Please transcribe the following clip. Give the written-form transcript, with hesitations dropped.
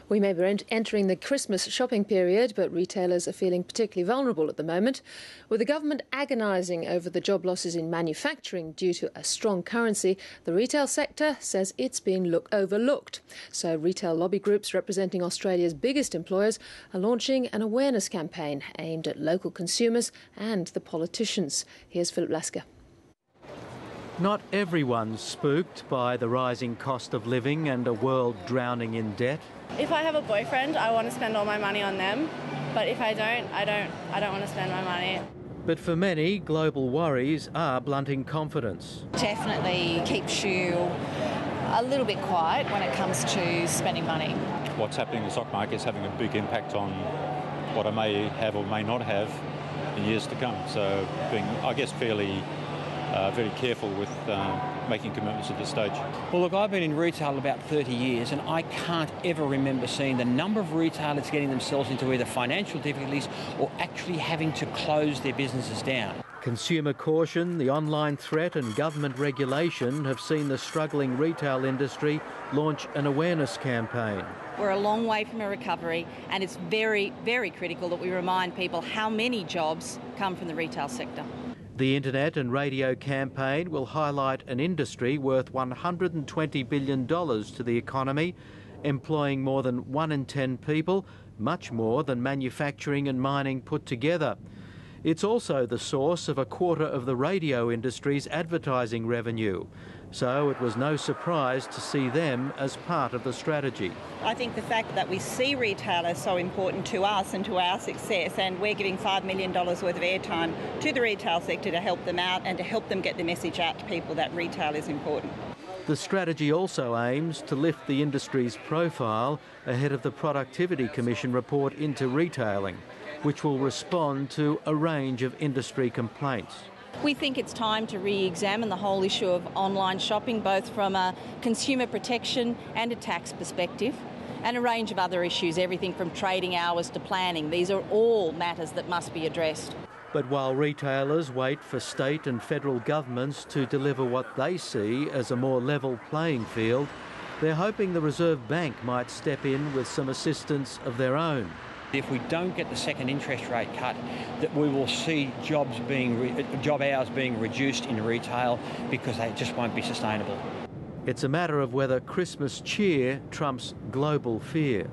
We may be entering the Christmas shopping period, but retailers are feeling particularly vulnerable at the moment. With the government agonising over the job losses in manufacturing due to a strong currency, the retail sector says it's been overlooked. So retail lobby groups representing Australia's biggest employers are launching an awareness campaign aimed at local consumers and the politicians. Here's Philip Lasker. Not everyone's spooked by the rising cost of living and a world drowning in debt. If I have a boyfriend, I want to spend all my money on them. But if I don't, I don't want to spend my money. But for many, global worries are blunting confidence. Definitely keeps you a little bit quiet when it comes to spending money. What's happening in the stock market is having a big impact on what I may have or may not have in years to come. So being, I guess, fairly very careful with making commitments at this stage. Well, look, I've been in retail about 30 years and I can't ever remember seeing the number of retailers getting themselves into either financial difficulties or actually having to close their businesses down. Consumer caution, the online threat and government regulation have seen the struggling retail industry launch an awareness campaign. We're a long way from a recovery and it's very, very critical that we remind people how many jobs come from the retail sector. The internet and radio campaign will highlight an industry worth $120 billion to the economy, employing more than 1 in 10 people, much more than manufacturing and mining put together. It's also the source of a quarter of the radio industry's advertising revenue. So it was no surprise to see them as part of the strategy. I think the fact that we see retail as so important to us and to our success, and we're giving $5 million worth of airtime to the retail sector to help them out and to help them get the message out to people that retail is important. The strategy also aims to lift the industry's profile ahead of the Productivity Commission report into retailing, which will respond to a range of industry complaints. We think it's time to re-examine the whole issue of online shopping, both from a consumer protection and a tax perspective, and a range of other issues, everything from trading hours to planning. These are all matters that must be addressed. But while retailers wait for state and federal governments to deliver what they see as a more level playing field, they're hoping the Reserve Bank might step in with some assistance of their own. If we don't get the second interest rate cut, that we will see job hours being reduced in retail because they just won't be sustainable. It's a matter of whether Christmas cheer trumps global fear.